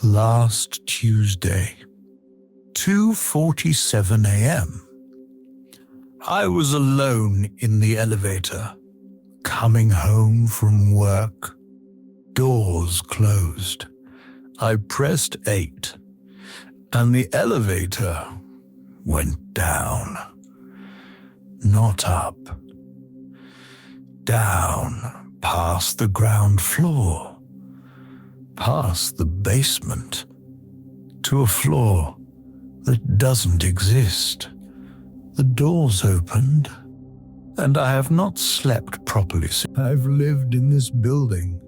Last Tuesday, 2:47 a.m. I was alone in the elevator, coming home from work. Doors closed. I pressed 8, and the elevator went down. Not up. Down, past the ground floor, past the basement, to a floor that doesn't exist. The doors opened, and I have not slept properly since. I've lived in this building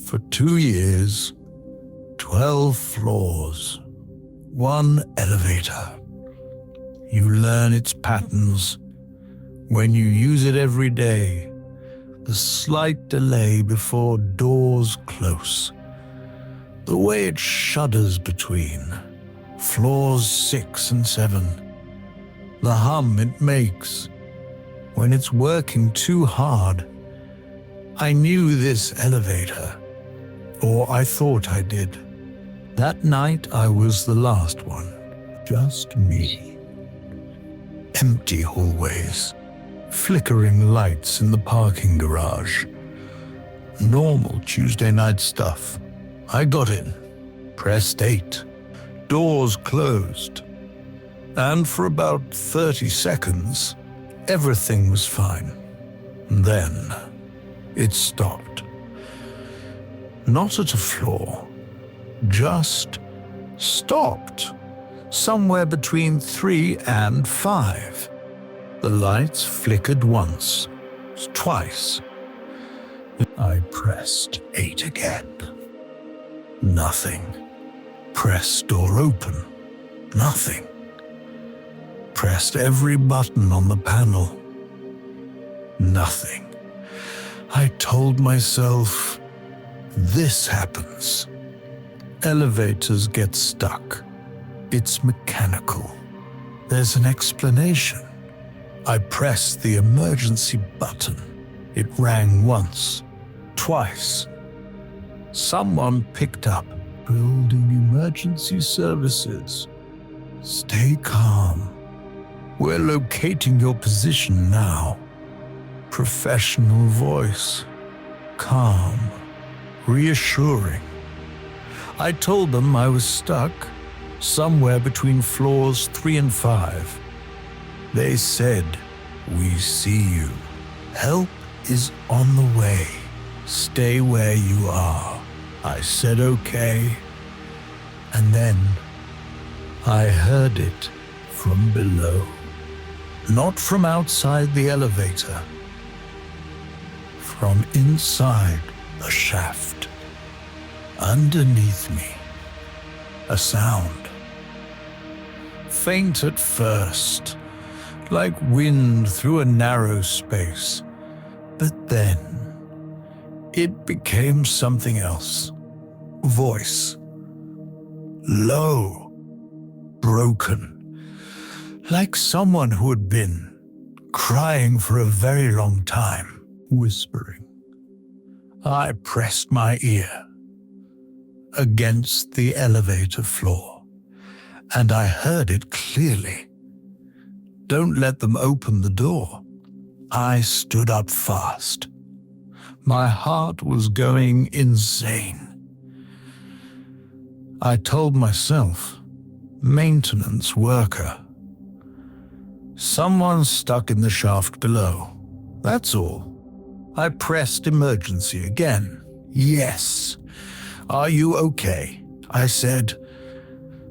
for 2 years, 12 floors, 1 elevator. You learn its patterns when you use it every day. The slight delay before doors close, the way it shudders between floors 6 and 7, the hum it makes when it's working too hard. I knew this elevator, or I thought I did. That night I was the last one, just me. Empty hallways, flickering lights in the parking garage. Normal Tuesday night stuff. I got in, pressed 8, doors closed, and for about 30 seconds, everything was fine. Then it stopped. Not at a floor, just stopped, somewhere between 3 and 5. The lights flickered once, twice. I pressed 8 again. Nothing. Pressed door open. Nothing. Pressed every button on the panel. Nothing. I told myself, this happens. Elevators get stuck. It's mechanical. There's an explanation. I pressed the emergency button. It rang once, twice. Someone picked up. Building emergency services. Stay calm. We're locating your position now. Professional voice. Calm. Reassuring. I told them I was stuck somewhere between floors 3 and 5. They said, "We see you. Help is on the way. Stay where you are." I said okay, and then I heard it from below. Not from outside the elevator, from inside the shaft. Underneath me, a sound. Faint at first, like wind through a narrow space, but then it became something else. Voice. Low. Broken. Like someone who had been crying for a very long time. Whispering. I pressed my ear against the elevator floor, and I heard it clearly. Don't let them open the door. I stood up fast. My heart was going insane. I told myself, maintenance worker. Someone stuck in the shaft below. That's all. I pressed emergency again. Yes. Are you okay? I said.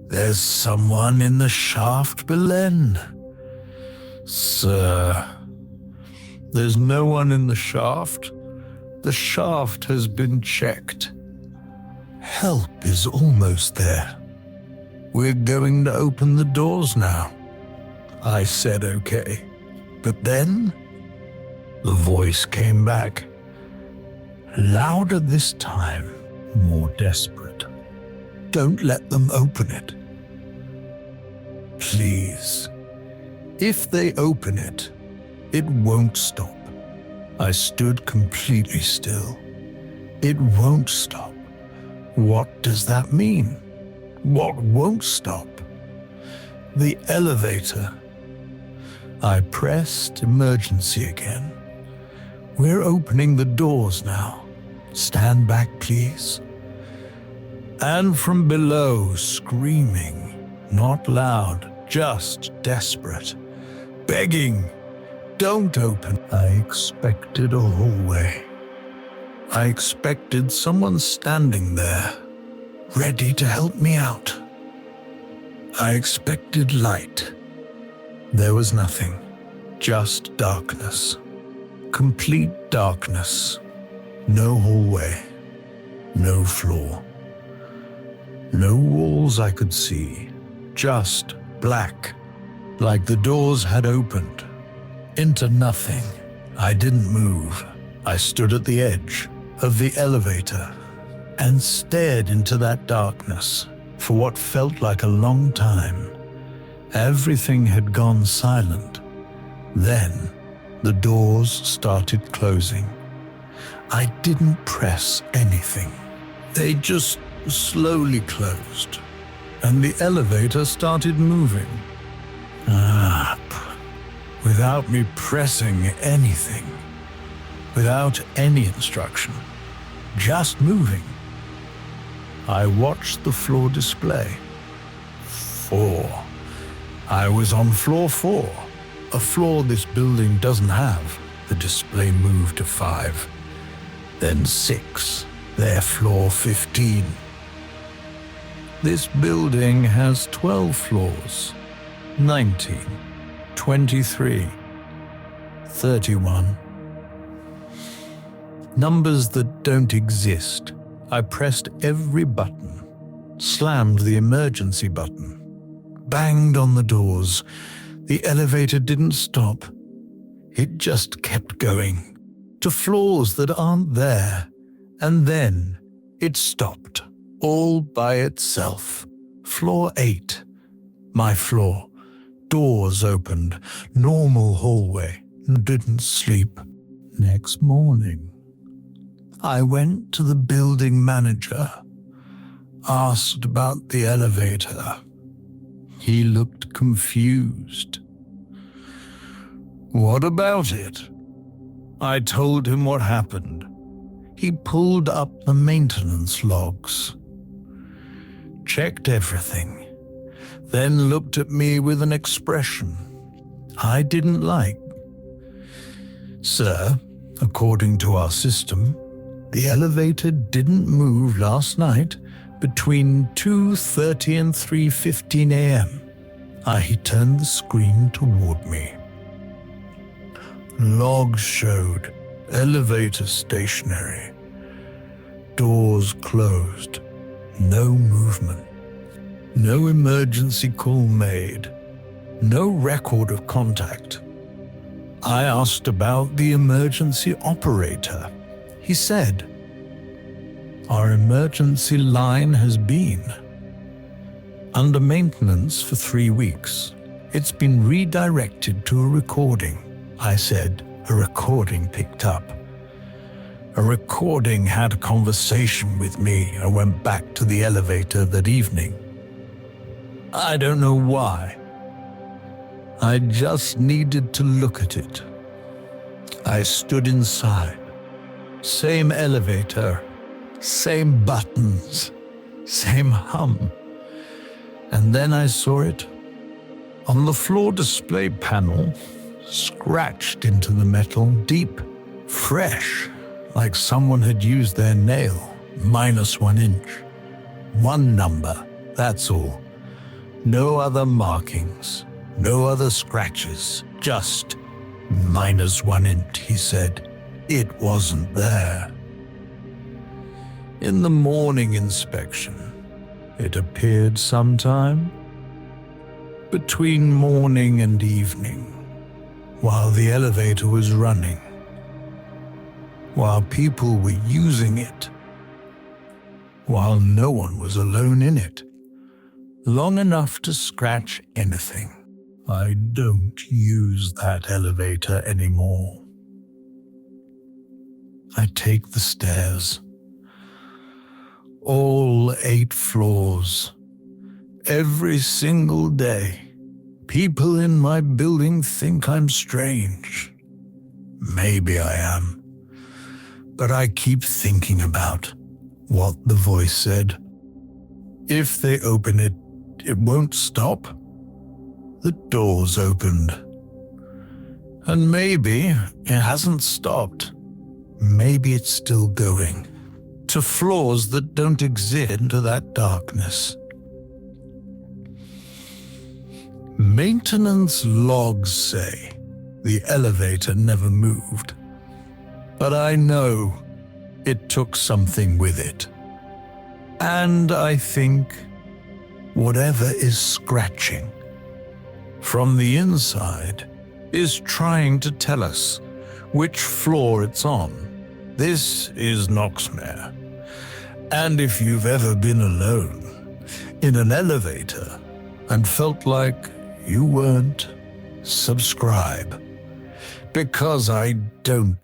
There's someone in the shaft below. Sir. There's no one in the shaft. The shaft has been checked. Help is almost there. We're going to open the doors now. I said okay. But then the voice came back. Louder this time, more desperate. Don't let them open it. Please. If they open it, it won't stop. I stood completely still. It won't stop. What does that mean? What won't stop? The elevator. I pressed emergency again. We're opening the doors now. Stand back, please. And from below, screaming, not loud, just desperate, begging, don't open. I expected a hallway. I expected someone standing there, ready to help me out. I expected light. There was nothing, just darkness. Complete darkness. No hallway, no floor. No walls I could see, just black, like the doors had opened. Into nothing. I didn't move. I stood at the edge of the elevator and stared into that darkness for what felt like a long time. Everything had gone silent. Then the doors started closing. I didn't press anything. They just slowly closed, and the elevator started moving. Up, without me pressing anything, without any instruction, just moving. I watched the floor display. 4. I was on floor 4, a floor this building doesn't have. The display moved to 5, then 6, there floor 15. This building has 12 floors, 19, 23, 31. Numbers that don't exist. I pressed every button, slammed the emergency button, banged on the doors. The elevator didn't stop. It just kept going, to floors that aren't there. And then it stopped, all by itself. Floor 8, my floor. Doors opened, normal hallway, didn't sleep. Next morning, I went to the building manager, asked about the elevator. He looked confused. What about it? I told him what happened. He pulled up the maintenance logs, checked everything, then looked at me with an expression I didn't like. Sir, according to our system, the elevator didn't move last night between 2:30 and 3:15 a.m. He turned the screen toward me. Logs showed elevator stationary, doors closed, no movement, no emergency call made, no record of contact. I asked about the emergency operator. He said, our emergency line has been under maintenance for 3 weeks. It's been redirected to a recording. I said, a recording picked up. A recording had a conversation with me and went back to the elevator that evening. I don't know why. I just needed to look at it. I stood inside. Same elevator, same buttons, same hum. And then I saw it on the floor display panel, scratched into the metal, deep, fresh, like someone had used their nail, -1 inch. One number, that's all. No other markings, no other scratches, just -1 inch, he said. It wasn't there. In the morning inspection, it appeared sometime between morning and evening, while the elevator was running, while people were using it, while no one was alone in it, long enough to scratch anything. I don't use that elevator anymore. I take the stairs. All 8 floors. Every single day. People in my building think I'm strange. Maybe I am. But I keep thinking about what the voice said. If they open it, it won't stop. The door's opened. And maybe it hasn't stopped. Maybe it's still going. To floors that don't exist, into that darkness. Maintenance logs say the elevator never moved. But I know it took something with it. And I think whatever is scratching from the inside is trying to tell us which floor it's on. This is Noxmare. And if you've ever been alone in an elevator and felt like you weren't, subscribe. Because I don't